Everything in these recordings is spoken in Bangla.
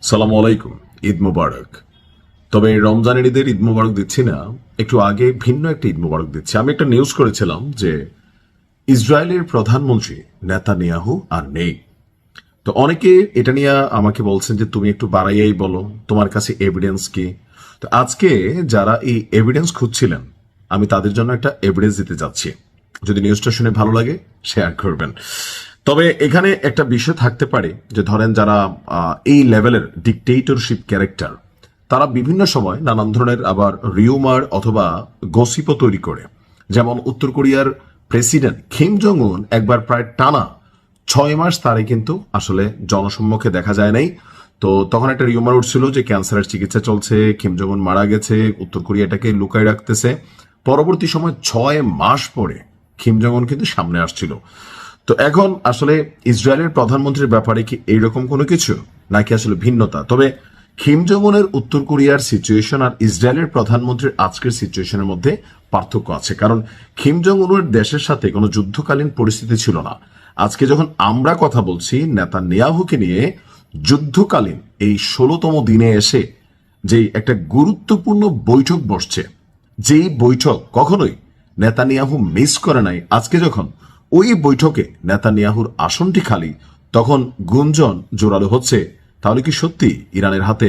সালামু আলাইকুম, ঈদ মুবারক। তবে রমজানের ঈদের ঈদ মুবারক দিচ্ছি না, একটু আগে ভিন্ন একটা ঈদ মুবারক দিচ্ছি। আমি একটা নিউজ করেছিলাম যে ইসরায়েলের প্রধানমন্ত্রী নেতানিয়াহু আর নেই। তো অনেকে এটা নিয়ে আমাকে বলছেন যে তুমি একটু বাড়াইয়াই বলো, তোমার কাছে এভিডেন্স কি। তো আজকে যারা এই এভিডেন্স খুঁজছিলেন, আমি তাদের জন্য একটা এভিডেন্স দিতে যাচ্ছি। যদি নিউজটা শুনে ভালো লাগে শেয়ার করবেন। তবে এখানে একটা বিষয় থাকতে পারে যে ধরেন যারা এই লেভেলের ডিকটেটরশিপ ক্যারেক্টার, তারা বিভিন্ন সময় নানান ধরনের আবার রিউমার অথবা গসিপও তৈরি করে। যেমন উত্তর কোরিয়ার প্রেসিডেন্ট কিম জং উন একবার প্রায় টানা 6 মাস তারে কিন্তু আসলে জনসম্মুখে দেখা যায় নাই। তো তখন একটা রিউমার উঠছিল যে ক্যান্সারের চিকিৎসা চলছে, কিম জং উন মারা গেছে, উত্তর কোরিয়া এটাকে লুকায় রাখতেছে। পরবর্তী সময় 6 মাস পরে কিম জং উন কিন্তু সামনে আসছিল। তো এখন আসলে ইসরায়েলের প্রধানমন্ত্রীর ব্যাপারে কি এইরকম কোনো কিছু, নাকি আসলে ভিন্নতা? তবে কিম জং উনের উত্তর কোরিয়ার সিচুয়েশন আর ইসরায়েলের প্রধানমন্ত্রীর আজকের সিচুয়েশনের মধ্যে পার্থক্য আছে। কারণ কিম জং উনের দেশের সাথে কোনো যুদ্ধকালীন পরিস্থিতি ছিল না। আজকে যখন আমরা কথা বলছি নেতানিয়াহুকে নিয়ে, যুদ্ধকালীন এই 16তম দিনে এসে যে একটা গুরুত্বপূর্ণ বৈঠক বসছে, যেই বৈঠক কখনোই নেতানিয়াহু মিস করে নাই, আজকে যখন ওই বৈঠকে নেতানিয়াহুর আসনটি খালি, তখন গুঞ্জন জোরালো হচ্ছে, তাহলে কি সত্যি ইরানের হাতে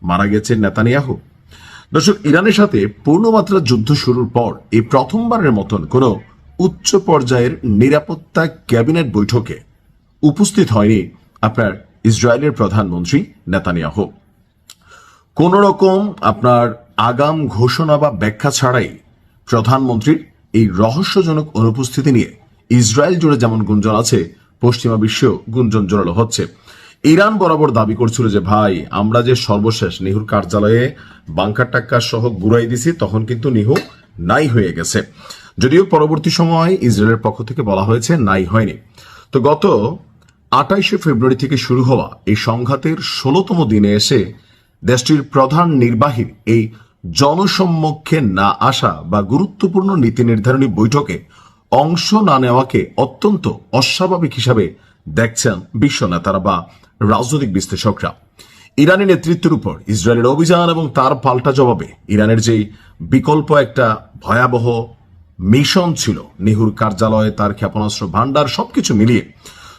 মারা গেছে নেতানিয়াহু? দর্শক, ইরানের সাথে পূর্ণমাত্রা যুদ্ধ শুরুর পর এই প্রথমবারের মতন কোন উচ্চ পর্যায়ের নিরাপত্তা ক্যাবিনেট বৈঠকে উপস্থিত হয়নি আপনার ইসরায়েলের প্রধানমন্ত্রী নেতানিয়াহু। কোন রকম আপনার আগাম ঘোষণা বা ব্যাখ্যা ছাড়াই প্রধানমন্ত্রীর এই রহস্যজনক অনুপস্থিতি নিয়ে ইসরায়েল জুড়ে যেমন গুঞ্জন আছে, পশ্চিমা বিশ্বেও গুঞ্জন জোরালো হচ্ছে। ইরান বরাবর দাবি করছিল যে ভাই, আমরা যে সর্বশেষ নিহুর কার্যালয়ে বাংকার টাক্কা সহ গুড়াই দিছি, তখন কিন্তু নিহু নাই হয়ে গেছে। যদিও পরবর্তী সময় ইসরায়েলের পক্ষ থেকে বলা হয়েছে নাই হয়নি। তো গত 28শে ফেব্রুয়ারি থেকে শুরু হওয়া এই সংঘাতের 16তম দিনে এসে দেশটির প্রধান নির্বাহীর এই জনসম্মুখে না আসা বা গুরুত্বপূর্ণ নীতি নির্ধারণী বৈঠকে অংশ না নেওয়াকে অত্যন্ত অস্বাভাবিক হিসাবে দেখছেন বিশ্ব নেতারা বা রাজনৈতিক বিশ্লেষকরা। ইরানি নেতৃত্বের উপর ইসরায়েলের অভিযান এবং তার পাল্টা জবাবে ইরানের যে বিকল্প একটা ভয়াবহ মিশন ছিল, নিহুর কার্যালয়, তার ক্ষেপণাস্ত্র ভান্ডার, সবকিছু মিলিয়ে,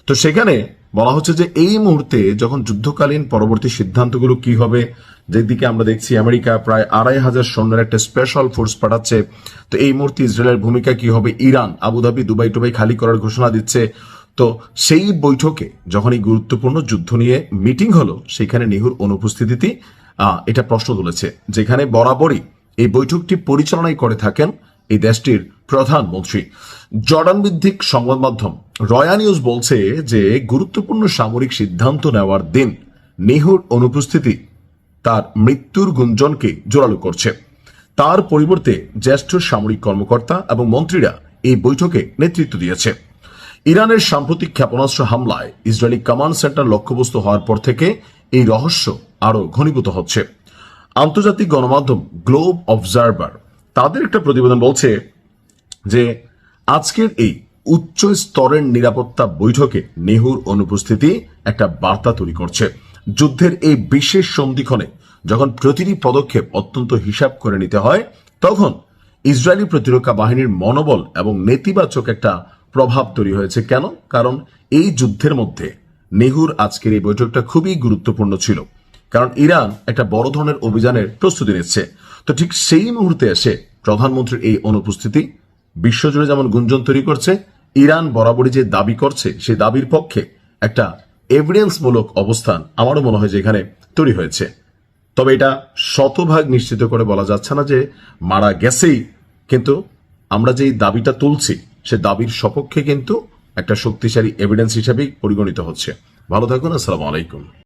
তো সেখানে বলা হচ্ছে যে এই মুহূর্তে যখন যুদ্ধকালীন পরবর্তী সিদ্ধান্তগুলো কি হবে, যেদিকে আমরা দেখছি আমেরিকা প্রায় 2500 সৈন্যের একটা স্পেশাল ফোর্স পাঠাচ্ছে, তো এই মুহূর্তে ইসরায়েলের ভূমিকা কি হবে, ইরান আবুধাবি দুবাই টুবাই খালি করার ঘোষণা দিচ্ছে। তো সেই বৈঠকে যখন এই গুরুত্বপূর্ণ যুদ্ধ নিয়ে মিটিং হলো, সেখানে নিহুর অনুপস্থিতি এটা প্রশ্ন তুলেছে, যেখানে বরাবরই এই বৈঠকটি পরিচালনাই করে থাকেন এই দেশটির প্রধানমন্ত্রী। জর্ডান ভিত্তিক সংবাদ মাধ্যম রয়া নিউজ বলছে যে গুরুত্বপূর্ণ সামরিক সিদ্ধান্ত নেওয়ার দিন নিহুর অনুপস্থিতি তার মৃত্যুর গুঞ্জনকে জোরালো করছে। তার পরিবর্তে জ্যেষ্ঠ সামরিক কর্মকর্তা এবং মন্ত্রীরা এই বৈঠকে নেতৃত্ব দিয়েছে। ইরানের সাম্প্রতিক ক্ষেপণাস্ত্র হামলায় ইসরায়েলি কমান্ড সেন্টার লক্ষ্যবস্তু হওয়ার পর থেকে এই রহস্য আরো ঘনীভূত হচ্ছে। আন্তর্জাতিক গণমাধ্যম গ্লোব অবজারভার তাদের একটা প্রতিবেদন বলছে যে আজকের এই উচ্চ স্তরের নিরাপত্তা বৈঠকে নিহুর অনুপস্থিতি একটা বার্তা তৈরি করছে। যুদ্ধের এই বিশেষ সন্ধিক্ষণে যখন প্রতিটি পদক্ষেপ অত্যন্ত হিসাব করে নিতে হয়, তখন ইসরায়েলি প্রতিরক্ষা বাহিনীর মনোবল এবং নেতিবাচক একটা প্রভাব তৈরি হয়েছে। কেন? কারণ এই যুদ্ধের মধ্যে নিহুর আজকের এই বৈঠকটা খুবই গুরুত্বপূর্ণ ছিল, কারণ ইরান একটা বড় ধরনের অভিযানের প্রস্তুতি নিচ্ছে। তো ঠিক সেই মুহূর্তে এসে প্রধানমন্ত্রীর এই অনুপস্থিতি বিশ্বজুড়ে যেমন গুঞ্জন তৈরি করছে, ইরান বরাবরই যে দাবি করছে সেই দাবির পক্ষে একটা এভিডেন্সমূলক অবস্থান আমারও মনে হয় যে এখানে তৈরি হয়েছে। তবে এটা শতভাগ নিশ্চিত করে বলা যাচ্ছে না যে মারা গেছেই, কিন্তু আমরা যে দাবিটা তুলছি সে দাবির সপক্ষে কিন্তু একটা শক্তিশালী এভিডেন্স হিসেবেই পরিগণিত হচ্ছে। ভালো থাকুন, আসসালামু আলাইকুম।